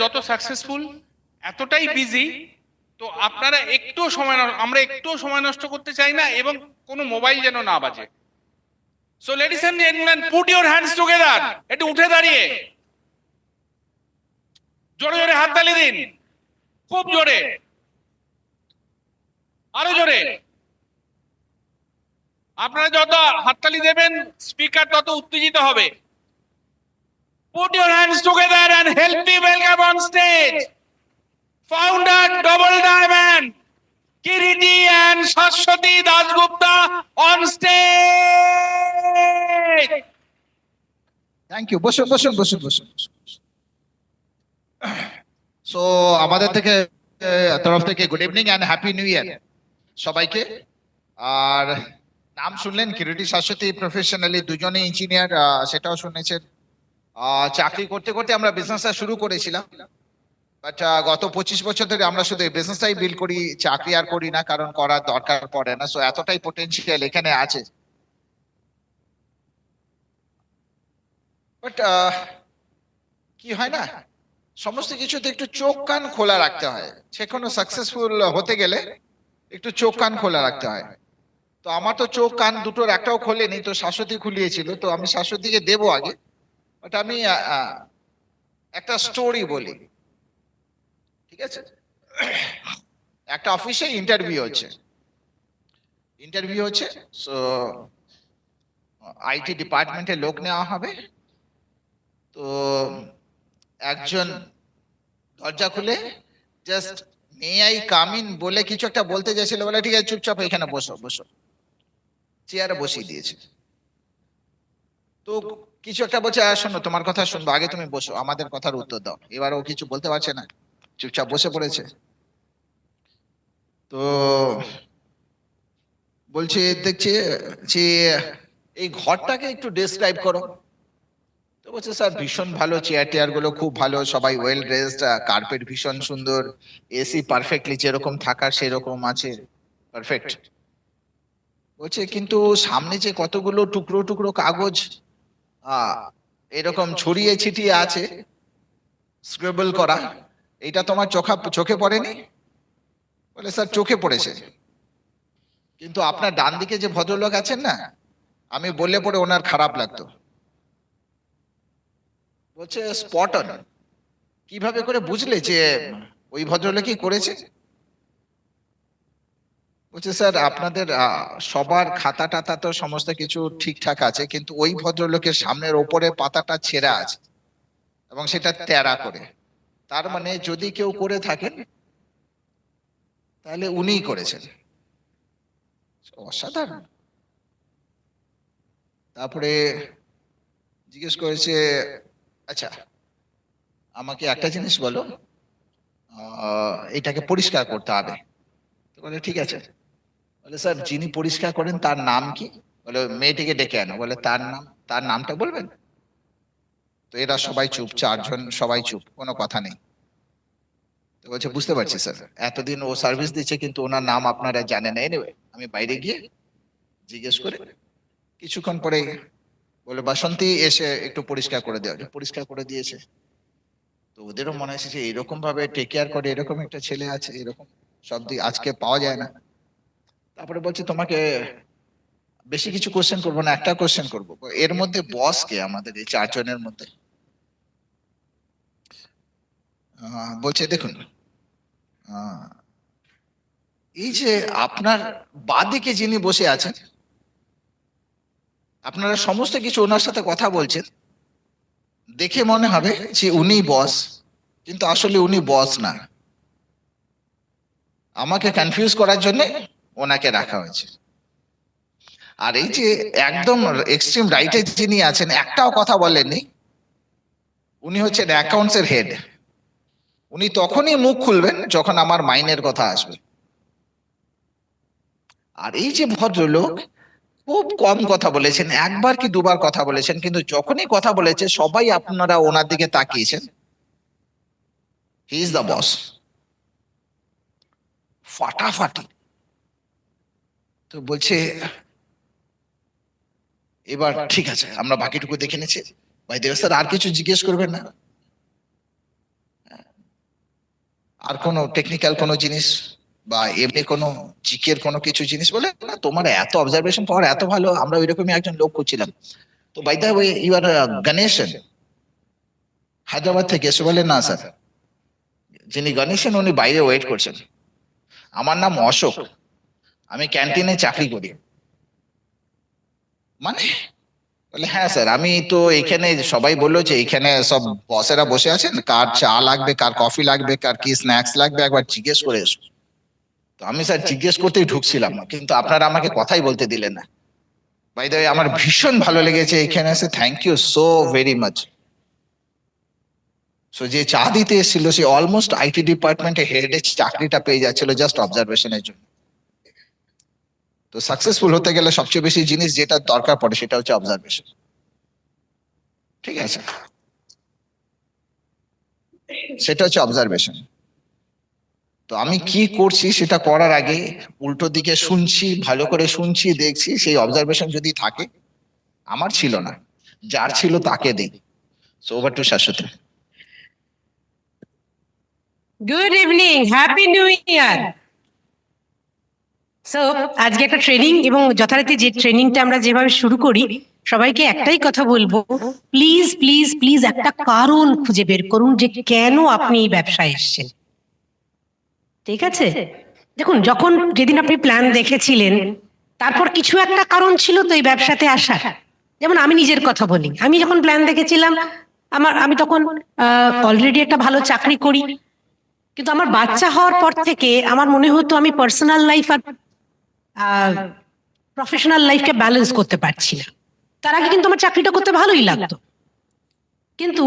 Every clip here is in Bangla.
যত সাকসেসফুল এতটাই বিজি, তো আপনারা একটু সময় আমরা একটু সময় নষ্ট করতে চাই না, এবং কোনো মোবাইল যেন না বাজে। So ladies and gentleman, put your hands together. একটু উঠে দাঁড়িয়ে জোরে জোরে হাততালি দিন, খুব জোরে, আরো জোরে। আপনারা যত হাততালি দেবেন স্পিকার তত উত্তেজিত হবে। Put your hands together and help me welcome on stage founder Double Diamond, Kiriti and Shashwati Dasgupta on stage. Thank you. বসুন বসুন বসুন বসুন। সো আমাদের থেকে তরফ থেকে good evening and happy new year সবাইকে। আর নাম শুনলেন কিরিটি শাশ্বতী, প্রফেশনালি দুজনে ইঞ্জিনিয়ার, সেটাও শুনেছেন। চাকরি করতে করতে আমরা বিজনেসটা শুরু করেছিলাম, বাট গত 25 বছর ধরে আমরা শুধু বিজনেসটাই বিল্ড করি, চাকরি আর করি না, কারণ করার দরকার পড়ে না। সো এতটাই পোটেনশিয়াল এখানে আছে। বাট কি হয় না, সমস্ত কিছুতে একটু চোখ কান খোলা রাখতে হয়। যে কোনো সাকসেসফুল হতে গেলে একটু চোখ কান খোলা রাখতে হয়। তো আমার তো চোখ কান দুটোর একটাও খোলেনি, তো শাশ্বতী খুলিয়েছিল, তো আমি শাশ্বতীকে দেবো আগে। বাট আমি একটা স্টোরি বলি, ঠিক আছে? একটা অফিসে ইন্টারভিউ হচ্ছে। সো আইটি ডিপার্টমেন্টে লোক নেওয়া হবে। তো একজন দরজা খুলে just may I come in বলে কিছু একটা বলতে যাচ্ছিল, বলে ঠিক আছে চুপচাপ এখানে বসো বসো, চেয়ারে বসিয়ে দিয়েছে। তো কিছু একটা বলছে, শোনো তোমার কথা শুনবো, আগে তুমি বসো, আমাদের কথার উত্তর দাও। এবার ও কিছু বলতে পারছে না, চুপচাপ বসে পড়েছে। তো বলছে, দেখছে যে এই ঘরটাকে একটু ডেসক্রাইব করো। তো বলছে স্যার ভীষণ ভালো, চেয়ার টেয়ার গুলো খুব ভালো, সবাই ওয়েল ড্রেসড, কার্পেট ভীষণ সুন্দর, এসি পারফেক্টলি যেরকম থাকার সেরকম আছে, পারফেক্ট। বলছে কিন্তু সামনে যে কতগুলো টুকরো টুকরো কাগজ এরকম ছড়িয়ে ছিটিয়ে আছে, স্ক্রিবল করা, এটা তোমার চোখে পড়েনি? বলে স্যার চোখে পড়েছে, কিন্তু আপনার ডান দিকে যে ভদ্রলোক আছেন না, আমি বললে পরে ওনার খারাপ লাগতো। বলছে স্পট অন। কিভাবে করে বুঝলে যে ওই ভদ্রলোকই করেছে? বলছে স্যার আপনাদের সবার খাতা টাতা তো সমস্ত কিছু ঠিকঠাক আছে, কিন্তু ওই ভদ্রলোকের সামনের ওপরে পাতাটা ছেঁড়া আছে এবং সেটা তেড়া করে। তার মানে যদি কেউ করে থাকেন তাহলে উনিই করেছেন। অসাধারণ। তারপরে জিজ্ঞেস করেছে, আচ্ছা আমাকে একটা জিনিস বলো, এটাকে পরিষ্কার করতে হবে। বলে ঠিক আছে। বলে স্যার যিনি পরিষ্কার করেন তার নাম কি? বলে মেয়েটিকে ডেকে আনো। বলে তার নামটা বলবেন? তো এরা সবাই চুপ, চারজন সবাই চুপ, কোনো কথা নেই। তো বলছে বুঝতে পারছি স্যার, এতদিন ও সার্ভিস দিচ্ছে কিন্তু ওনার নাম আপনারা জানেন না। এনিওয়ে আমি বাইরে গিয়ে জিজ্ঞেস করে কিছুক্ষণ পরে বলে বাসন্তী এসে একটু পরিষ্কার করে দেওয়া। পরিষ্কার করে দিয়েছে। তো ওদেরও মনে হয়েছে যে এরকম ভাবে টেক কেয়ার করে এরকম একটা ছেলে আছে, এরকম সব দিক আজকে পাওয়া যায় না। তারপরে বলছে তোমাকে বেশি কিছু কোশ্চেন করবো না, একটা কোশ্চেন করবো, এর মধ্যে বস কে আমাদের এই চারজনের মধ্যে? বলছে দেখুন, এই যে আপনার বাঁদিকে যিনি বসে আছেন, আপনারা সমস্ত কিছু ওনার সাথে কথা বলছেন, দেখে মনে হবে যে উনি বস, কিন্তু আসলে উনি বস না। আমাকে কনফিউজ করার জন্য ওনাকে রাখা হয়েছে। আর এই যে একদম এক্সট্রিম রাইটে যিনি আছেন, একটাও কথা বলেননি, উনি হচ্ছেন অ্যাকাউন্টস এর হেড। উনি তখনই মুখ খুলবেন যখন আমার মাইনের কথা আসবে। আর এই যে ভদ্রলোক খুব কম কথা বলেছেন, একবার কি দুবার কথা বলেছেন, কিন্তু যখনই কথা বলেছে সবাই আপনারা ওনার দিকে তাকিয়েছেন। He is the boss. ফাটাফাটি। তো বলছে এবার ঠিক আছে আমরা বাকিটুকু দেখে নিচ্ছি, ভাই দেব স্যার আর কিছু জিজ্ঞেস করবেন না? আর কোনো টেকনিক্যাল কোনো জিনিস বা এমনি কোনো জিকের কোনো কিছু জিনিস বলে না, তোমার এত অবজারভেশন পাওয়ার এত ভালো, আমরা ওইরকমই একজন লোক খুঁজছিলাম। তো by the way you are Ganeshan, Hyderabad থেকে এসে বলে না স্যার, যিনি গণেশন উনি বাইরে ওয়েট করছেন, আমার নাম অশোক, আমি ক্যান্টিনে চাকরি করি। মানে বলে হ্যাঁ স্যার, আমি তো এখানে সবাই বললো যে এখানে সব বসেরা বসে আছেন, কার চা লাগবে, কার কফি লাগবে, কার কি স্ন্যাক্স লাগবে, একবার জিজ্ঞেস করে এসো। তো আমি স্যার জিজ্ঞেস করতেই ঢুকছিলাম, কিন্তু আপনারা আমাকে কথাই বলতে দিলেন না। বাই দ্য ওয়ে আমার ভীষণ ভালো লেগেছে এখানে এসে, thank you so very much. So যে চা দিতে এসেছিল সে অলমোস্ট আইটি ডিপার্টমেন্টে হেডে চাকরিটা পেয়ে যাচ্ছিল জাস্ট অবজারভেশনের জন্য। তো সাকসেসফুল হতে গেলে সবচেয়ে বেশি জিনিস যেটা দরকার পড়ে সেটা হচ্ছে অবজারভেশন। ঠিক আছে, সেটা হচ্ছে অবজারভেশন। তো আমি কি করছি সেটা করার আগে উল্টো দিকে শুনছি, ভালো করে শুনছি, দেখছি, সেই অবজারভেশন যদি থাকে, আমার ছিল না, যার ছিল তাকে দিই। So over to Shashwati. Good evening, happy new year. So আজকে একটা ট্রেনিং, এবং যথারীতি যে ট্রেনিংটা আমরা যেভাবে শুরু করি, সবাইকে একটাই কথা বলবো, প্লিজ প্লিজ প্লিজ একটা কারণ খুঁজে বের করুন যে কেন আপনি এই ব্যবসায় এসেছেন। ঠিক আছে, দেখুন, যখন যেদিন আপনি প্ল্যান দেখেছিলেন, তারপর কিছু একটা কারণ ছিল তো এই ব্যবসাতে আসার। যেমন আমি নিজের কথা বলি, আমি যখন প্ল্যান দেখেছিলাম, আমি তখন অলরেডি একটা ভালো চাকরি করি, কিন্তু আমার বাচ্চা হওয়ার পর থেকে আমার মনে হতো আমি পার্সোনাল লাইফ আর প্রফেশনাল লাইফকে ব্যালেন্স করতে পারছি না। তার আগে কিন্তু আমার চাকরিটা করতে ভালোই লাগতো, কিন্তু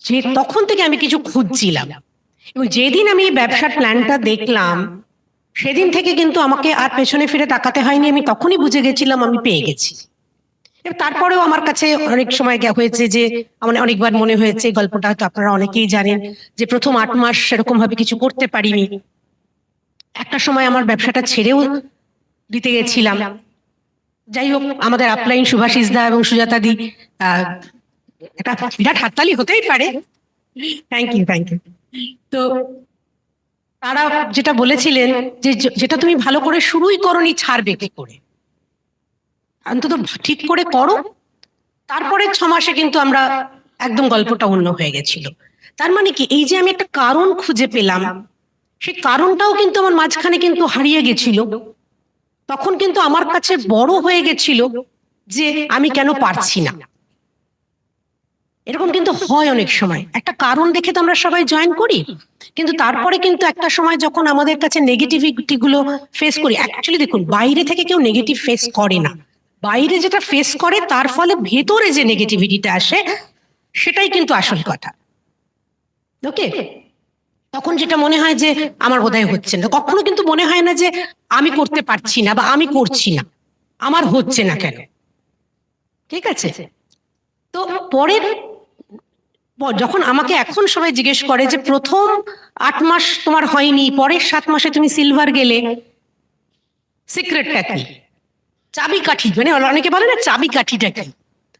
যে তখন থেকে আমি কিছু খুঁজছিলাম, এবং যেদিন আমি এই ব্যবসার প্ল্যানটা দেখলাম সেদিন থেকে কিন্তু আমাকে আর পেছনে ফিরে তাকাতে হয়নি। আমি তখনই বুঝে গেছিলাম আমি পেয়ে গেছি। এবং তারপরেও আমার কাছে অনেক সময় হয়েছে যে আমার অনেকবার মনে হয়েছে, গল্পটা হয়তো আপনারা অনেকেই জানেন, যে প্রথম 8 মাস সেরকম ভাবে কিছু করতে পারিনি। একটা সময় আমার ব্যবসাটা ছেড়েও দিতে গেছিলাম। যাই হোক, আমাদের আপলাইন সুভাষিস দা এবং সুজাতা দি, এটা বিরাট হাততালি হতেই পারে, থ্যাংক ইউ থ্যাংক ইউ। তো তারা যেটা বলেছিলেন যে যেটা তুমি ভালো করে শুরুই করনি, ছাড়বে কি করে, অন্তত ঠিক করে করো। তারপরে 6 মাসে কিন্তু আমরা একদম গল্পটা অন্য হয়ে গেছিল। তার মানে কি, এই যে আমি একটা কারণ খুঁজে পেলাম, সেই কারণটাও কিন্তু আমার মাঝখানে কিন্তু হারিয়ে গেছিল। তখন কিন্তু আমার কাছে বড় হয়ে গেছিল যে আমি কেন পারছি না। এরকম কিন্তু হয় অনেক সময়, একটা কারণ দেখে তো আমরা সবাই জয়েন করি, কিন্তু তারপরে কিন্তু একটা সময় যখন আমাদের কাছে নেগেটিভিটি গুলো ফেস করি, অ্যাকচুয়ালি দেখুন, বাইরে থেকে কেউ নেগেটিভ ফেস করে না, বাইরে যেটা ফেস করে তার ফলে ভেতরে যে নেগেটিভিটিটা আসে সেটাই কিন্তু আসল কথা। ওকে, তখন যেটা মনে হয় যে আমার বোধহয় হচ্ছে না, কখনো কিন্তু মনে হয় না যে আমি করতে পারছি না বা আমি করছি না, আমার হচ্ছে না কেন। ঠিক আছে, তো পরের যখন আমাকে এখন সবাই জিজ্ঞেস করে যে প্রথম 8 মাস তোমার হয়নি, পরের 7 মাসে তুমি সিলভার গেলে, সিক্রেটটা কি, চাবি কাঠি, মানে অনেকে বলে না চাবি কাঠিটা কি,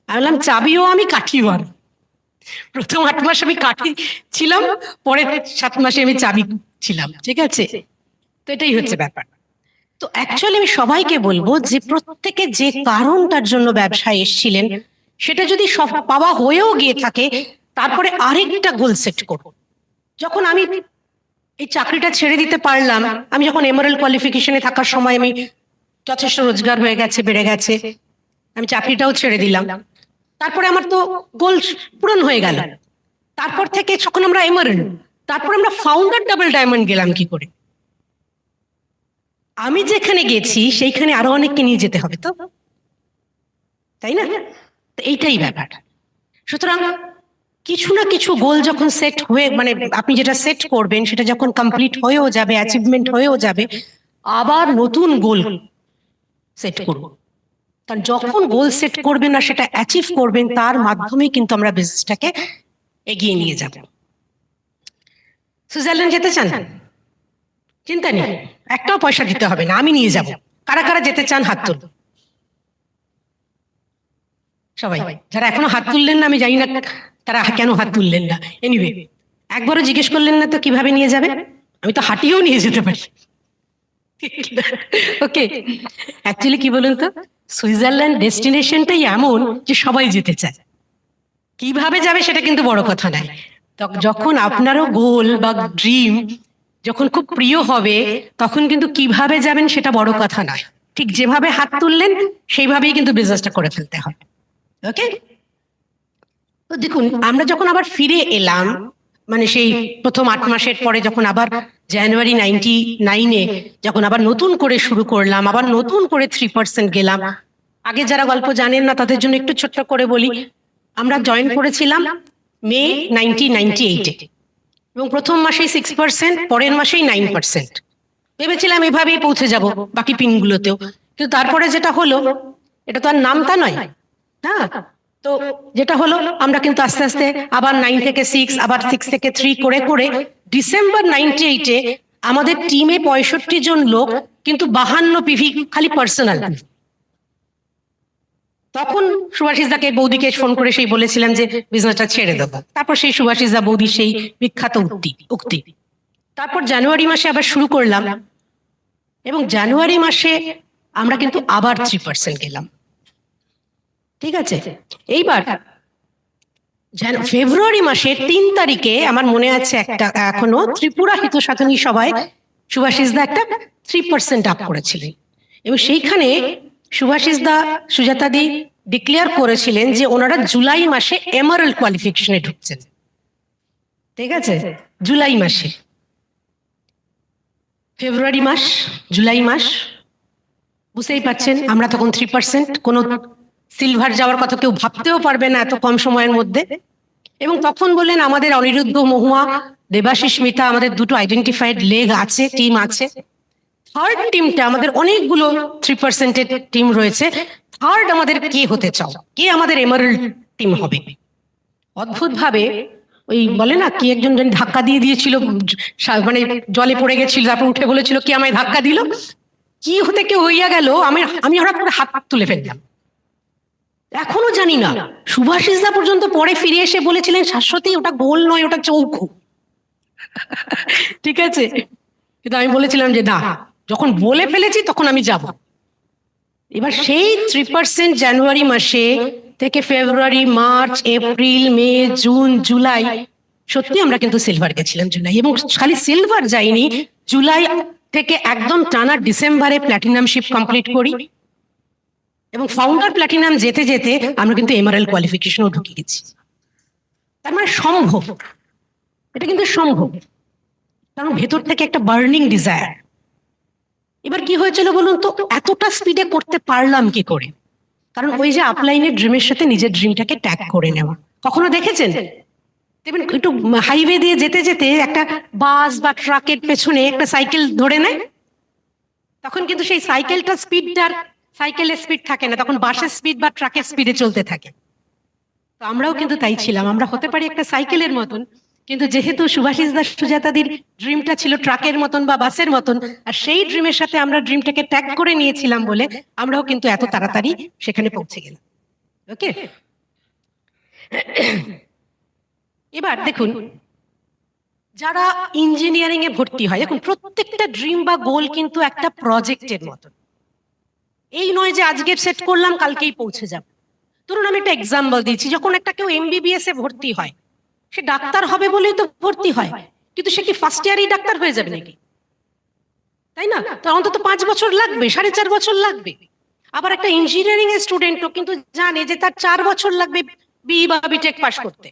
আমি বললাম চাবিও আমি কাঠিও আমি। প্রথম 8 মাস আমি কাঠি ছিলাম, পরের 7 মাসে আমি চাবি ছিলাম। ঠিক আছে, তো এটাই হচ্ছে ব্যাপার। তো অ্যাকচুয়ালি আমি সবাইকে বলবো যে প্রত্যেকে যে কারণটার জন্য ব্যবসায় এসেছিলেন, সেটা যদি সব পাওয়া হয়েও গিয়ে থাকে, তারপরে আরেকটা গোল সেট করব। যখন আমি এই চাকরিটা ছেড়ে দিতে পারলাম, আমি যখন এমআরএল কোয়ালিফিকেশনে থাকার সময় আমি যথেষ্ট রোজগার হয়ে গেছে, বেড়ে গেছে, আমি চাকরিটাও ছেড়ে দিলাম, তারপরে আমার তো গোল পূরণ হয়ে গেল। তারপর থেকে যখন আমরা এমআরএল, তারপর আমরা ফাউন্ডার ডাবল ডায়মন্ড গেলাম কি করে? আমি যেখানে গেছি সেইখানে আরো অনেককে নিয়ে যেতে হবে তো, তাই না? তো এইটাই ব্যাপার। সুতরাং কিছু না কিছু গোল যখন সেট হয়ে, মানে আপনি যেটা সেট করবেন সেটা যখন কমপ্লিট হয়েও যাবে, অ্যাচিভমেন্ট হয়েও যাবে, আবার নতুন গোল সেট করব। কারণ যখন গোল সেট করবেন না সেটা অ্যাচিভ করবেন, তার মাধ্যমে কিন্তু আমরা বিজনেসটাকে এগিয়ে নিয়ে যাব। সুইজারল্যান্ড যেতে চান? চিন্তা নেই, একটাও পয়সা দিতে হবে না, আমি নিয়ে যাব। কারা কারা যেতে চান হাত তুলুন। সবাই যারা এখনো হাত তুললেন না, আমি জানি না তারা কেন হাত তুললেন না। এনিওয়ে, একবারও জিজ্ঞেস করলেন না তো কিভাবে নিয়ে যাবে? আমি তো হাঁটিয়েও নিয়ে যেতে পারি। ওকে, অ্যাকচুয়ালি কি বলুন তো, সুইজারল্যান্ড ডেস্টিনেশনটাই এমন যে সবাই যেতে চায়। কিভাবে যাবে সেটা কিন্তু বড় কথা নয়। যখন আপনারও গোল বা ড্রিম যখন খুব প্রিয় হবে, তখন কিন্তু কিভাবে যাবেন সেটা বড় কথা নয়, ঠিক যেভাবে হাত তুললেন সেইভাবেই কিন্তু বিজনেসটা করে ফেলতে হবে। ওকে, তো দেখুন আমরা যখন আবার ফিরে এলাম, মানে সেই প্রথম 8 মাসের পরে যখন আবার জানুয়ারি 99-এ যখন আবার নতুন করে শুরু করলাম, আবার নতুন করে 3% গেলাম। আগে যারা গল্প জানেন না তাদের জন্য একটু ছোট্ট করে বলি, আমরা জয়েন করেছিলাম মে 1998-এ, এবং প্রথম মাসেই 6%, পরের মাসেই 9%। ভেবেছিলাম এভাবেই পৌঁছে যাব বাকি পিনগুলোতেও, কিন্তু তারপরে যেটা হলো, এটা তো আর নামতা নয়, হ্যাঁ। তো যেটা হলো, আমরা কিন্তু আস্তে আস্তে আবার 9 থেকে 6, আবার 6 থেকে 3 করে করে ডিসেম্বর 98-এ আমাদের টিমে 65 জন লোক, কিন্তু 52 পিভি খালি পার্সোনাল। তখন সুভাষিস দাকে, বৌদিকে ফোন করে সেই বলেছিলাম যে বিজনেসটা ছেড়ে দেবো। তারপর সেই সুভাষিস দা বৌদি সেই বিখ্যাত উক্তি। তারপর জানুয়ারি মাসে আবার শুরু করলাম, এবং জানুয়ারি মাসে আমরা কিন্তু আবার 3% গেলাম। ঠিক আছে, এইবার ফেব্রুয়ারি মাসের 3 তারিখে আমার মনে আছে একটা এখনো, ত্রিপুরা হিত সাধনী সভায় সুভাষিস দা একটা 3% আপ করেছিলেন, এবং সেইখানে সুভাষিস দা, সুজাতা দি ডিক্লেয়ার করেছিলেন যে ওনারা জুলাই মাসে এমারাল্ড কোয়ালিফিকেশনে ঢুকছেন। ঠিক আছে, জুলাই মাসে। ফেব্রুয়ারি মাস, জুলাই মাস, বুঝতেই পারছেন আমরা তখন 3%, কোনো সিলভার যাওয়ার কথা কেউ ভাবতেও পারবে না এত কম সময়ের মধ্যে। এবং তখন বললেন আমাদের অনিরুদ্ধ, মহুয়া, দেবাশিস, মিতা, আমাদের দুটো আইডেন্টিফাইড লেগ আছে, টিম আছে। থার্ড টিমটা আমাদের অনেকগুলো 3%-এর টিম রয়েছে, থার্ড আমাদের কে হতে চাও, কে আমাদের এমারাল্ড টিম হবে? অদ্ভুত ভাবে ওই বলে না, কি একজন ধাক্কা দিয়ে দিয়েছিল, মানে জলে পড়ে গেছিল, তারপর উঠে বলেছিল কি আমায় ধাক্কা দিল, কি হতে কেউ হইয়া গেল, আমি হঠাৎ করে হাত তুলে ফেললাম। এখনো জানি না, সুভাষিস দা পর্যন্ত পরে ফিরে এসে বলেছিলেন শাশ্বতী ওটা গোল নয়, ওটা চৌকো। ঠিক আছে, কিন্তু আমি বলেছিলাম যে না, যখন বলে ফেলেছি তখন আমি যাব। এবার সেই 3% জানুয়ারি মাসে থেকে ফেব্রুয়ারি, মার্চ, এপ্রিল, মে, জুন, জুলাই, সত্যি আমরা কিন্তু সিলভার গেছিলাম জুলাই, এবং খালি সিলভার যাইনি, জুলাই থেকে একদম টানা ডিসেম্বরে প্ল্যাটিনামশিপ কমপ্লিট করি, এবং ফাউন্ডার প্ল্যাটিনাম যেতে যেতে আমরা কিন্তু এমারাল্ড কোয়ালিফিকেশনও ঢুকে গেছি। তার মানে সম্ভব, এটা কিন্তু সম্ভব, কারণ ভেতর থেকে একটা বার্নিং ডিজায়ার। এবার কি হয়েছিল বলুন তো, এতটা স্পিডে করতে পারলাম কি করে? কারণ ওই যে আপলাইনের ড্রিমের সাথে নিজের ড্রিমটাকে ট্যাগ করে নেওয়া। কখনো দেখেছেন দেখবেন একটু হাইওয়ে দিয়ে যেতে যেতে একটা বাস বা ট্রাকের পেছনে একটা সাইকেল ধরে নেয়, তখন কিন্তু সেই সাইকেলটা স্পিডটার, সাইকেলের স্পিড থাকে না, তখন বাসের স্পিড বা ট্রাকের স্পিডে চলতে থাকে। তো আমরাও কিন্তু তাই ছিলাম, আমরা হতে পারি একটা সাইকেলের মতন, কিন্তু যেহেতু সুভাষিস দাস, সুজাতাদির ড্রিমটা ছিল ট্রাকের মতন বা বাসের মতন, আর সেই ড্রিমের সাথে আমরা ড্রিমটাকে ট্যাগ করে নিয়েছিলাম বলে আমরাও কিন্তু এত তাড়াতাড়ি সেখানে পৌঁছে গেলাম। ওকে, এবার দেখুন যারা ইঞ্জিনিয়ারিং এ ভর্তি হয়, দেখুন প্রত্যেকটা ড্রিম বা গোল কিন্তু একটা প্রজেক্টের মতন। এই নয় যে আজকে সেট করলাম কালকেই পৌঁছে যাব। ধরুন আমি একটা এক্সাম্পল দিচ্ছি, যখন একটা কেউ MBBS এ ভর্তি হয়, সে ডাক্তার হবে বলেই তো ভর্তি হয়, কিন্তু সে কি ফার্স্ট ইয়ারেই ডাক্তার হয়ে যাবে নাকি? তাই না? তো অন্তত 5 বছর লাগবে, 4.5 বছর লাগবে। আবার একটা ইঞ্জিনিয়ারিং এর স্টুডেন্টও কিন্তু জানে যে তার 4 বছর লাগবে BE বা BTech পাস করতে।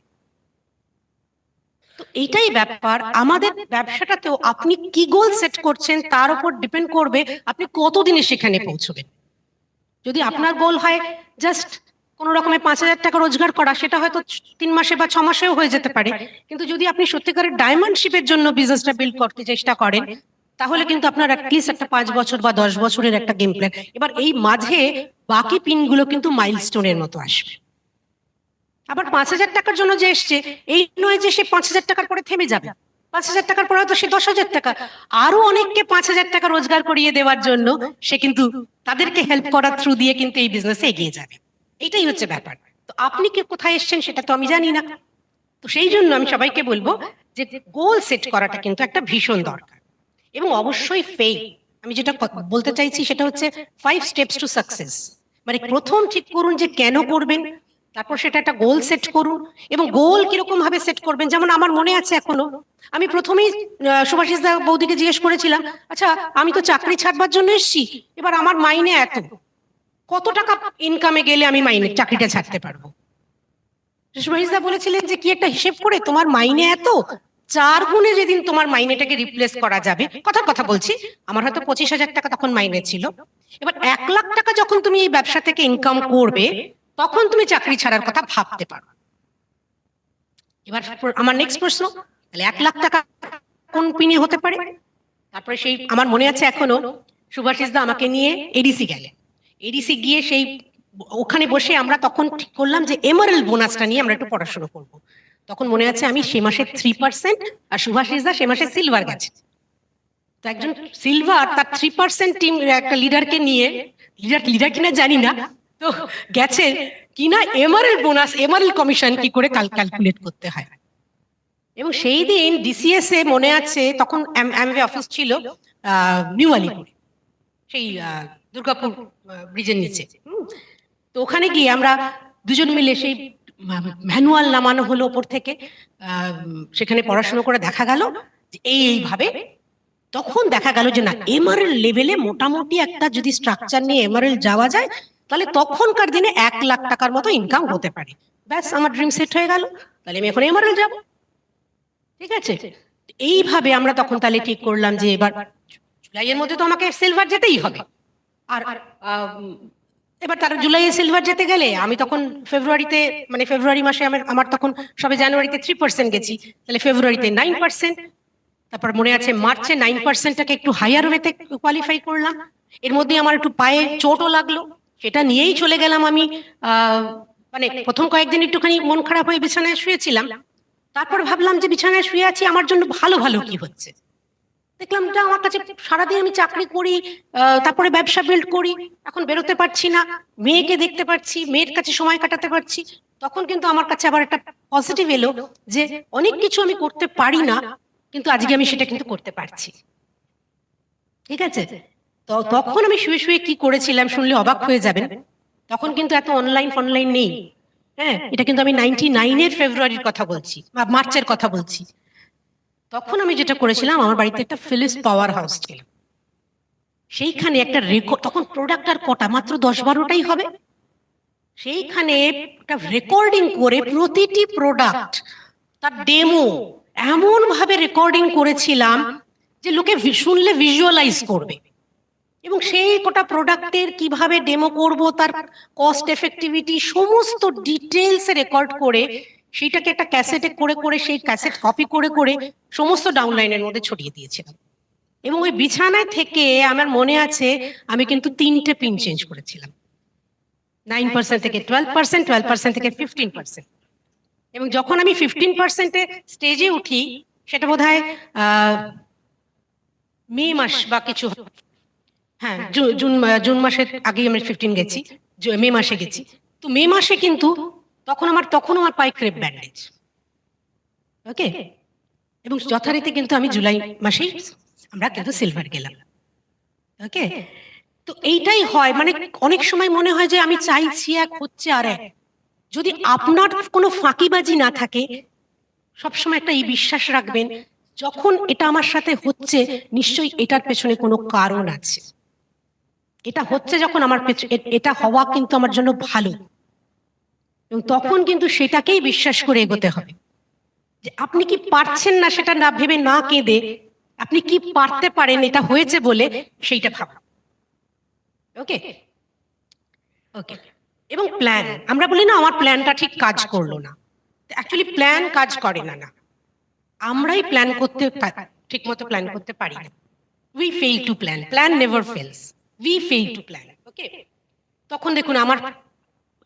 তো এইটাই ব্যাপার, আমাদের ব্যবসাটাতেও আপনি কি গোল সেট করছেন তার উপর ডিপেন্ড করবে আপনি কতদিনে সেখানে পৌঁছবেন। যদি আপনার গোল হয় জাস্ট কোনো রকমে 5,000 টাকা রোজগার করা, সেটা হয়তো 3 মাসে বা 6 মাসেও হয়ে যেতে পারে। কিন্তু যদি আপনি সত্যিকারের ডায়মন্ড শিপের জন্য বিজনেসটা বিল্ড করতে চেষ্টা করেন, তাহলে কিন্তু আপনার অ্যাটলিস্ট একটা 5 বছর বা 10 বছরের একটা গেম প্ল্যান। এবার এই মাঝে বাকি পিনগুলো কিন্তু মাইলস্টোনের মতো আসবে। আবার 5,000 টাকার জন্য যে এসছে, এই নয় যে সে 5,000 টাকার পরে থেমে যাবে। 5,000 টাকার পরে হয়তো সে 10,000 টাকা, আরো অনেককে 5,000 টাকা রোজগার করিয়ে দেওয়ার জন্য সে কিন্তু তাদেরকে হেল্প করার থ্রু দিয়ে কিন্তু এই বিজনেসে এগিয়ে যাবে। এটাই হচ্ছে ব্যাপার। তো আপনি কি কোথায় এসেছেন সেটা তো আমি জানি না। তো সেই জন্য আমি সবাইকে বলবো যে গোল সেট করাটা কিন্তু একটা ভীষণ দরকার। এবং অবশ্যই ফেক। আমি যেটা বলতে চাইছি সেটা হচ্ছে 5 স্টেপস টু সাকসেস। মানে প্রথম ঠিক করুন যে কেন করবেন, তারপর সেটা একটা গোল সেট করুন, এবং গোল কিরকম ভাবে সেট করবেন। যেমন আমার মনে আছে এখনো, আমি প্রথমেই সুভাষিস দা বৌদিকে জিজ্ঞেস করেছিলাম, আচ্ছা আমি তো চাকরি ছাড়বার জন্য এসেছি, এবার আমার মাইনে এত, কত টাকা ইনকামে গেলে আমি মাইনে চাকরিটা ছাড়তে পারবো? সুভাষিস দা বলেছিলেন যে কি একটা হিসেব করে, তোমার মাইনে এত, 4 গুণে যেদিন তোমার মাইনেটাকে রিপ্লেস করা যাবে, কথার কথা বলছি, আমার হয়তো 25,000 টাকা তখন মাইনে ছিল, এবার 1 লাখ টাকা যখন তুমি এই ব্যবসা থেকে ইনকাম করবে, তখন তুমি চাকরি ছাড়ার কথা ভাবতে পারো। এবার আমার নেক্সট প্রশ্ন, তাহলে 1 লাখ টাকা কোন পিনে হতে পারে? তারপরে সেই আমার মনে আছে এখনো, সুভাষিস দা আমাকে নিয়ে এডিসি গেলেন। এডিসি গিয়ে সেই ওখানে বসে আমরা তখন ঠিক করলাম যে এমারেল বোনাসটা নিয়ে আমরা একটু পড়াশোনা করব। তখন মনে আছে আমি সে মাসে 3% আর সুভাষিস দা সে মাসে সিলভার গেছে। তো একজন সিলভার তার 3% টিম একটা লিডারকে নিয়ে, লিডার কিনা জানি না, তো গেছে কিনা এমারেল বোনাস, এমারেল কমিশন কি করে ক্যালকুলেট করতে হয়। এবং সেই দিন ডিসিএস এ মনে আছে তখন অ্যামওয়ে অফিস ছিল নিউ আলিপুরে, সেই দুর্গাপুর ব্রিজের নিচে। তো ওখানে গিয়ে আমরা দুজন মিলে সেই ম্যানুয়াল নামানো হলো ওপর থেকে, সেখানে পড়াশোনা করে দেখা গেল যে এইভাবে, তখন দেখা গেল যে না, এমআরএল লেভেলে মোটামুটি একটা যদি স্ট্রাকচার নিয়ে এমআরএল যাওয়া যায়, তাহলে তখনকার দিনে 1 লাখ টাকার মতো ইনকাম হতে পারে। ব্যাস আমার ড্রিম সেট হয়ে গেল, তাহলে আমি এখন এমআরএল যাব। ঠিক আছে, এইভাবে আমরা তখন তাহলে ঠিক করলাম যে এবার জুলাইয়ের মধ্যে তো আমাকে সিলভার যেতেই হবে। আর এবার তার জুলাইয়ে সিলভার যেতে গেলে আমি তখন ফেব্রুয়ারিতে, মানে ফেব্রুয়ারি মাসে আমার তখন সবে জানুয়ারিতে 3% গেছি, তাহলে ফেব্রুয়ারিতে 9%, তারপর মনে আছে মার্চে 9%টাকে একটু হায়ার ওয়েতে কোয়ালিফাই করলাম। এর মধ্যে আমার একটু পায়ে চোটও লাগলো, সেটা নিয়েই চলে গেলাম আমি। মানে প্রথম কয়েকদিন একটুখানি মন খারাপ হয়ে বিছানায় শুয়েছিলাম, তারপর ভাবলাম যে বিছানায় শুয়ে আছি, আমার জন্য ভালো ভালো কি হচ্ছে। দেখলাম যে আমার কাছে সারাদিন আমি চাকরি করি, তারপরে ব্যবসা বিল্ড করি, এখন বেরোতে পারছি না, মেয়েকে দেখতে পাচ্ছি, মেয়ের কাছে সময় কাটাতে পারছি। তখন কিন্তু আমার কাছে আবার একটা পজিটিভ এলো যে অনেক কিছু আমি করতে পারি না, কিন্তু আজকে আমি সেটা কিন্তু করতে পারছি। ঠিক আছে, তো তখন আমি শুয়ে শুয়ে কি করেছিলাম শুনলে অবাক হয়ে যাবেন। তখন কিন্তু এত অনলাইন নেই। হ্যাঁ, এটা কিন্তু আমি 99-এর ফেব্রুয়ারির কথা বলছি বা মার্চের কথা বলছি। তখন আমি যেটা করেছিলাম, আমার বাড়িতে একটা ফিলিপস পাওয়ার হাউস ছিল, সেইখানে একটা রেকর্ড, তখন প্রোডাক্ট আর কটা, মাত্র 10-12টাই হবে, সেইখানে একটা রেকর্ডিং করে প্রতিটি প্রোডাক্ট তার ডেমো এমন ভাবে রেকর্ডিং করেছিলাম যে লোকে শুনলে ভিজুয়ালাইজ করবে, এবং সেই কটা প্রোডাক্টের কিভাবে ডেমো করব, তার কস্ট এফেক্টিভিটি সমস্ত ডিটেলস রেকর্ড করে সেইটাকে একটা ক্যাসেটে করে করে, সেই ক্যাসেট কপি করে করে সমস্ত ডাউনলাইনের মধ্যে ছড়িয়ে দিয়েছিলাম। এবং ওই বিছানায় থেকে আমার মনে আছে আমি কিন্তু 3টে পিন চেঞ্জ করেছিলাম, 9% থেকে 12%, 12% থেকে 15%। এবং যখন আমি 15%-এ স্টেজে উঠি, সেটা বোধহয় মে মাস বা কিছু, হ্যাঁ জুন মাসের আগেই আমি 15 গেছি, মে মাসে গেছি। তো মে মাসে কিন্তু তখনও আমার পায়ে ক্রেপ ব্যান্ডেজ, ওকে, এবং যথারীতি কিন্তু আমি জুলাই মাসেই আমরা কিন্তু সিলভার গেলাম, ওকে। তো এইটাই হয়, মানে অনেক সময় মনে হয় যে আমি চাইছি এক, হচ্ছে আর এক। যদি আপনার কোনো ফাঁকিবাজি না থাকে, সবসময় একটা এই বিশ্বাস রাখবেন, যখন এটা আমার সাথে হচ্ছে নিশ্চয়ই এটার পেছনে কোনো কারণ আছে। এটা হচ্ছে যখন আমার এটা হওয়া কিন্তু আমার জন্য ভালো, এবং তখন কিন্তু সেটাকেই বিশ্বাস করে এগোতে হবে। যে আপনি কি পারছেন না সেটা না ভেবে, না কেঁদে, আপনি কি পারতে পারেন এটা হয়েছে বলে সেইটা ভাবা, ওকে ওকে। এবং প্ল্যান, আমরা বলি না আমার প্ল্যানটা ঠিক কাজ করলো না, অ্যাকচুয়ালি প্ল্যান কাজ করে না, আমরাই প্ল্যান করতে ঠিক মতো প্ল্যান করতে পারি না। We fail to plan, plan never fails, we fail to plan, okay. তখন দেখুন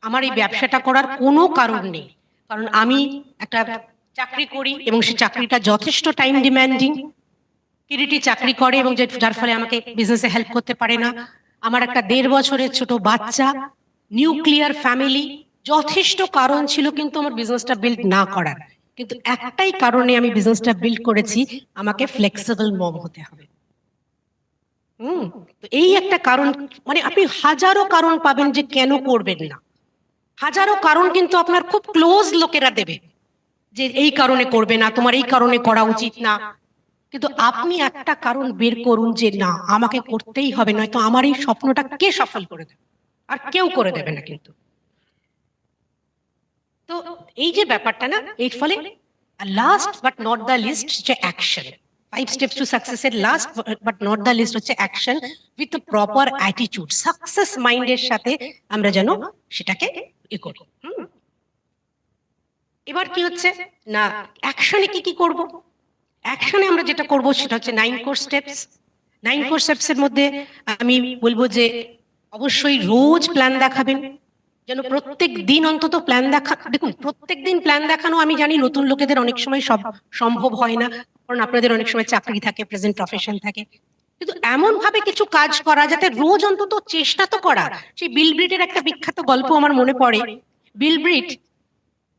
আমার এই ব্যবসাটা করার কোনো কারণ নেই, কারণ আমি একটা চাকরি করি এবং সেই চাকরিটা যথেষ্ট টাইম ডিম্যান্ডিং। কিরিটি চাকরি করে এবং যার ফলে আমাকে বিজনেসে হেল্প করতে পারে না। আমার একটা 1.5 বছরের ছোট বাচ্চা, নিউক্লিয়ার ফ্যামিলি, যথেষ্ট কারণ ছিল কিন্তু আমার বিজনেসটা বিল্ড না করার। কিন্তু একটাই কারণে আমি বিজনেসটা বিল্ড করেছি, আমাকে ফ্লেক্সিবল মম হতে হবে। তো এই একটা কারণ, মানে আপনি হাজারো কারণ পাবেন যে কেন করবেন না, হাজারো কারণ কিন্তু আপনার খুব ক্লোজ লোকেরা দেবে যে এই কারণে করবে না, তোমার এই কারণে করা উচিত না। কিন্তু আপনি একটা কারণ বের করুন যে না আমাকে করতেই হবে, নয়তো আমার এই স্বপ্নটা কে সফল করে দেবে, আর কেউ করে দেবে না কিন্তু। তো এই যে ব্যাপারটা না, এর ফলে last but not the least হচ্ছে অ্যাকশন। 5 স্টেপস টু সাকসেসের last but not the least হচ্ছে action with the proper attitude, success মাইন্ডের সাথে আমরা যেন সেটাকে করি। এবার কি হচ্ছে না, অ্যাকশনে কি কি করব? অ্যাকশনে আমরা যেটা করব সেটা হচ্ছে 9 কোর স্টেপস। 9 কোর স্টেপস এর মধ্যে আমি বলবো যে অবশ্যই রোজ প্ল্যান দেখাবেন, যেন প্রত্যেক দিন অন্তত প্ল্যান দেখা। দেখুন প্রত্যেক দিন প্ল্যান দেখানো আমি জানি নতুন লোকেদের অনেক সময় সব সম্ভব হয় না, কারণ আপনাদের অনেক সময় চাকরি থাকে, প্রেজেন্ট প্রফেশন থাকে, কিন্তু এমন ভাবে কিছু কাজ করা যাতে রোজ অন্তত চেষ্টা তো করা। সেই বিল ব্রিটের একটা বিখ্যাত গল্প আমার মনে পড়ে। বিল ব্রিট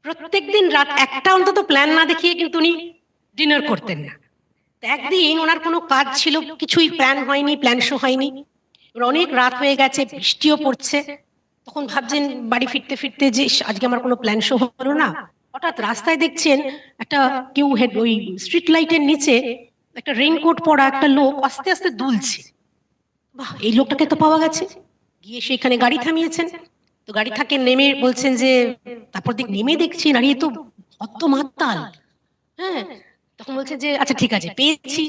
প্রত্যেকদিন রাত একটা অন্তত প্ল্যান না দেখিয়ে কিন্তু উনি ডিনার করতেন না। একদিন ওনার কোনো কাজ ছিল, কিছুই প্ল্যান হয়নি, প্ল্যান শো হয়নি, অনেক রাত হয়ে গেছে, বৃষ্টিও পড়ছে, তখন ভাবছেন বাড়ি ফিরতে ফিরতে যে আজকে আমার কোনো প্ল্যান শো হলো না। হঠাৎ রাস্তায় দেখছেন একটা কেউ ওই স্ট্রিট লাইটের নিচে একটা রেইনকোট পরা একটা লোক আস্তে আস্তে দুলছে। বাহ, এই লোকটাকে তো পাওয়া গেছে। গিয়ে সেখানে গাড়ি থামিয়েছেন। তো গাড়ি থেকে নেমে বলছেন যে, তারপর নেমে দেখছি দাঁড়িয়ে তো অত মাতাল। হ্যাঁ, তখন বলছে যে আচ্ছা ঠিক আছে পেয়েছি,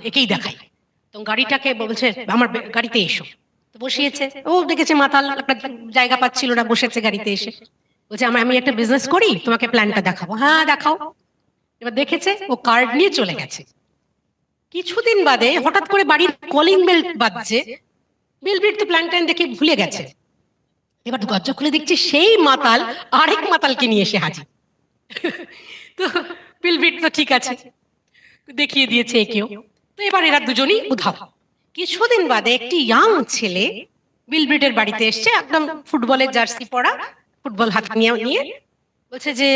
একেই দেখাই। তো গাড়িটাকে বলছে আমার গাড়িতে এসো। তো বসিয়েছে, ও দেখেছে মাতাল, একটা জায়গা পাচ্ছিল না, বসেছে গাড়িতে এসে। বলছে আমি একটা বিজনেস করি, তোমাকে প্ল্যানটা দেখাবো। হ্যাঁ দেখাও। এবার দেখেছে, ও কার্ড নিয়ে চলে গেছে। কিছুদিন বাদে হঠাৎ করে বাড়ির কলিং বেল বাজছে। বিল ব্রিট তো প্ল্যান দেখে ভুলে গেছে। এবার দরজা খুলে দেখছি সেই মাতাল আরেক মাতালকে নিয়ে এসে হাজির। তো বিল ব্রিট তো ঠিক আছে, দেখিয়ে দিয়েছে একেও। তো এবার এরা দুজনই উধাও। কিছুদিন বাদে একটি ইয়াং ছেলে বিল ব্রিটের বাড়িতে এসছে, একদম ফুটবলের জার্সি পরা, ফুটবল হাতে নিয়ে বলছে যে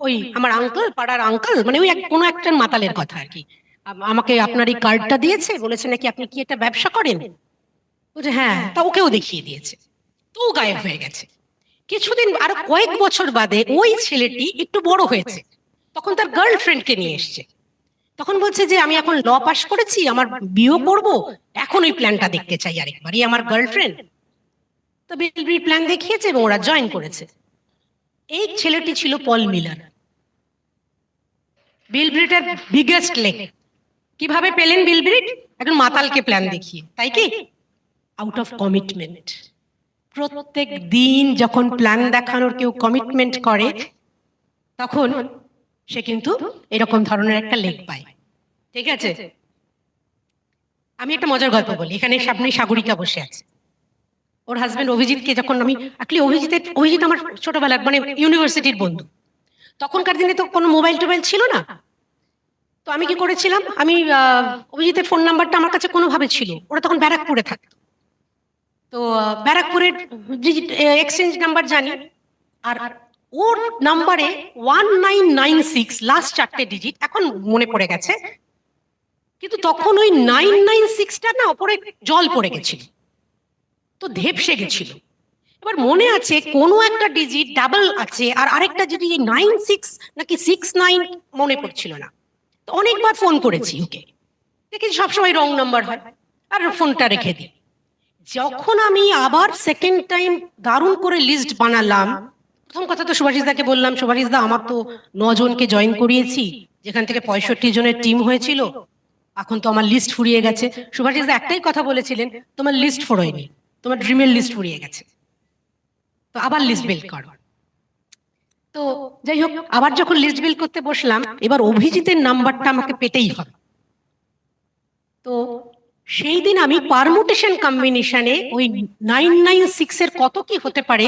ওই আমার আঙ্কেল, পাড়ার আঙ্কেল, মানে ওই কোনো একটা মাতালের কথা আর কি, আমাকে আপনার এই কার্ডটা দিয়েছে, বলেছে নাকি আপনি কি একটা ব্যবসা করেন। বলছে হ্যাঁ, তা ওকেও দেখিয়ে দিয়েছে। তো গায়েব হয়ে গেছে। কিছুদিন আর কয়েক বছর বাদে ওই ছেলেটি একটু বড় হয়েছে, তখন তার গার্লফ্রেন্ডকে নিয়ে এসছে। তখন বলছে যে আমি এখন ল পাস করেছি, আমার বিয়ে করব, এখন ওই প্ল্যানটা দেখতে চাই আরেকবার, এই আমার গার্লফ্রেন্ড। তো বিল ব্রিট প্ল্যান দেখিয়েছে এবং ওরা জয়েন করেছে। এই ছেলেটি ছিল পল মিলার, বিল ব্রিটের বিগেস্ট লেগ। কিভাবে পেলেন বিল ব্রিট? একজন মাতালকে প্ল্যান দেখিয়ে, তাই কি? Out of commitment. প্রত্যেক দিন যখন প্ল্যান দেখানোর কেউ কমিটমেন্ট করে, তখন সে কিন্তু এরকম ধরনের একটা লেগ পায়। ঠিক আছে, আমি একটা মজার গল্প বলি। এখানে সামনে সাগরিকা বসে আছে, ওর হাজবেন্ড অভিজিৎকে যখন আমি অভিজিৎ আমার ছোটবেলার মানে ইউনিভার্সিটির বন্ধু। তখনকার দিনে তো কোনো মোবাইল টোবাইল ছিল না। তো আমি কি করেছিলাম, আমি অভিজিতের ফোন নাম্বারটা আমার কাছে কোনোভাবে ছিল, ওরা তখন ব্যারাকপুরে থাকতো। তো ব্যারাকপুরের এক্সচেঞ্জ নাম্বার জানি, আর ওর নাম্বারে 1996 লাস্ট 4টে ডিজিট এখন মনে পড়ে গেছে, কিন্তু তখন ওই 996টা না ওপরে জল পড়ে গেছিল, তো ধেপসে গেছিল। এবার মনে আছে কোনো একটা ডিজিট ডাবল আছে, আর আরেকটা যদি 96 নাকি 69 মনে পড়ছিল না। তো অনেকবার ফোন করেছি ওকে, দেখি সবসময় রং নাম্বার হয়, আর ফোনটা রেখে দিই। যখন আমি আবার সেকেন্ড টাইম দারুণ করে লিস্ট বানালাম, প্রথম কথা তো সুভাষিসদাকে বললাম, সুভাষিসদা আমার তো 9 জনকে জয়েন করিয়েছি, যেখান থেকে 65 জনের টিম হয়েছিল, এখন তো আমার লিস্ট ফুরিয়ে গেছে। সুভাষিসদা একটাই কথা বলেছিলেন, তোমার লিস্ট ফুরোয়নি, তোমার ড্রিমের লিস্ট ফুরিয়ে গেছে, তো আবার লিস্ট বিল্ড করো। তো যাই হোক, আবার যখন লিস্ট বিল্ড করতে বসলাম, এবার অভিজিতের নাম্বারটা আমাকে পেতেই হবে। তো সেই দিন আমি পারমুটেশন কম্বিনেশনে ওই 996 এর কত কি হতে পারে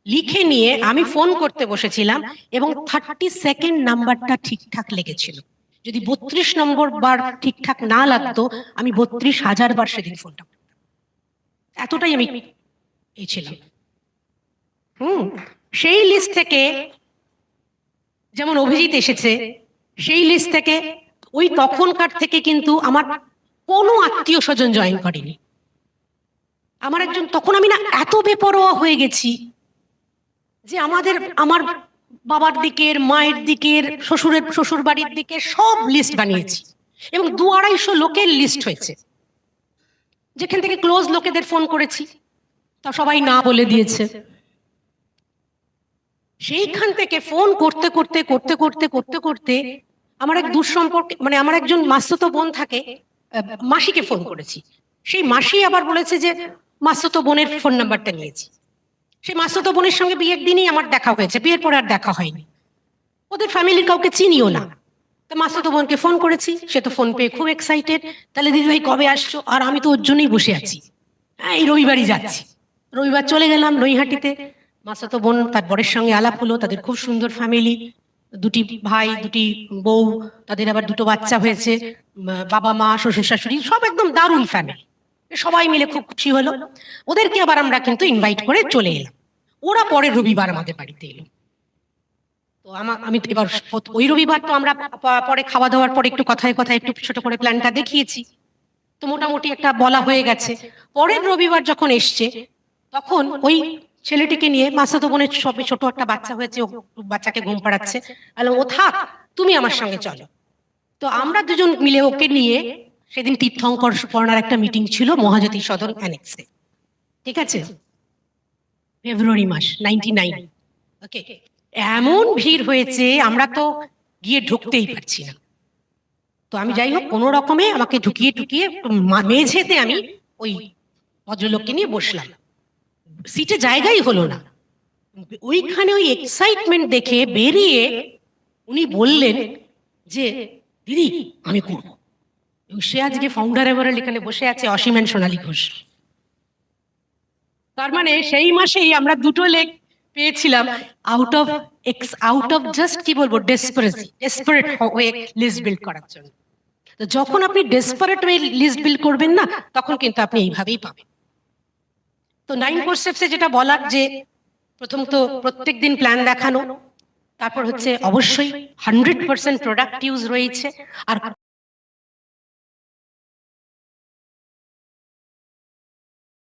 লিখে নিয়ে আমি ফোন করতে বসেছিলাম, এবং 32nd নাম্বারটা ঠিকঠাক লেগেছিল। যদি 32 নম্বর বার ঠিকঠাক না লাগতো, আমি 32,000 বার সেদিন ফোনটা করতাম, এতটাই আমি এই ছিলাম। সেই লিস্ট থেকে যেমন অভিজিৎ এসেছে, সেই লিস্ট থেকে ওই তখনকার থেকে কিন্তু আমার কোনো আত্মীয় স্বজন জয়েন করেনি। তখন আমি না এত বেপরোয়া হয়ে গেছি যে আমার বাবার দিকের, মায়ের দিকের, শ্বশুর বাড়ির দিকে সব লিস্ট বানিয়েছি এবং 200-250 লোকের লিস্ট হয়েছে, যেখান থেকে ক্লোজ লোকেদের ফোন করেছি তা সবাই না বলে দিয়েছে। সেইখান থেকে ফোন করতে করতে করতে করতে করতে করতে আমার এক দুঃসম্পর্কে, মানে আমার একজন মাসতুতো বোন থাকে, মাসিকে ফোন করেছি। সেই মাসি আবার বলেছে যে মাসতুতো বোনের ফোন নাম্বারটা নিয়েছি। সেই মাসতুতো বোনের সঙ্গে বিয়ের দিনই আমার দেখা হয়েছে, বিয়ের পরে আর দেখা হয়নি। ওদের ফ্যামিলির কাউকে চিনিও না। তো মাসতুতো বোনকে ফোন করেছি, সে তো ফোন পেয়ে খুব এক্সাইটেড, তাহলে দিদিভাই কবে আসছো? আর আমি তো ওর জন্যই বসে আছি, এই রবিবারই যাচ্ছি। রবিবার চলে গেলাম নৈহাটিতে। মাসতুতো বোন তার বরের সঙ্গে আলাপ হলো, তাদের খুব সুন্দর ফ্যামিলি, 2টি ভাই, 2টি বউ, তাদের আবার 2টো বাচ্চা হয়েছে, বাবা মা শ্বশুর শাশুড়ি সব একদম দারুণ ফ্যামিলি। সবাই মিলে খুব খুশি হলো। ওদেরকে আবার আমরা কিন্তু ইনভাইট করে চলে এলাম। ওরা পরের রবিবার আমাদের বাড়িতে এলো। তো আমি তো এবার ওই রবিবার তো আমরা পরে খাওয়া দাওয়ার পরে একটু কথায় কথায় একটু ছোট করে প্ল্যানটা দেখিয়েছি, তো মোটামুটি একটা বলা হয়ে গেছে। পরের রবিবার যখন এসছে তখন ওই ছেলেটিকে নিয়ে, মাসতুতো বোনের সবে ছোট একটা বাচ্চা হয়েছে, ও বাচ্চাকে ঘুম পাড়াচ্ছে, ও থাক, তুমি আমার সঙ্গে চলো। তো আমরা দুজন মিলে ওকে নিয়ে সেদিন তীর্থঙ্কর পড়ার একটা মিটিং ছিল মহাজ্যোতি সদন অ্যানেক্সে, ঠিক আছে, ফেব্রুয়ারি মাস 99। ওকে, এমন ভিড় হয়েছে আমরা তো গিয়ে ঢুকতেই পারছি না। তো আমি যাই হোক কোনো রকমে আমাকে ঢুকিয়ে টুকিয়ে মেঝেতে আমি ওই ভদ্রলোককে নিয়ে বসলাম, সিটে জায়গাই হলো না। ওইখানে ওই এক্সাইটমেন্ট দেখে বেরিয়ে উনি বললেন যে দিদি আমি করবো। সে আজকে ফাউন্ডার এভারেল এখানে বসে আছে, অসীমেন সোনালী ঘোষ। তার মানে সেই মাসেই আমরা 2টো লেগ পেয়েছিলাম আউট অফ জাস্ট কি বলবো, ডেসপারেট হয়ে লিস্ট বিল্ড করার জন্য। তো যখন আপনি ডেসপারেট হয়ে লিস্ট বিল্ড করবেন না, তখন কিন্তু আপনি এইভাবেই পাবেন। তো 9 কোর স্টেপসে যেটা বলার, যে প্রথম তো প্রত্যেক দিন প্ল্যান দেখানো, তারপর হচ্ছে অবশ্যই 100% প্রোডাক্ট ইউজ রয়েছে, আর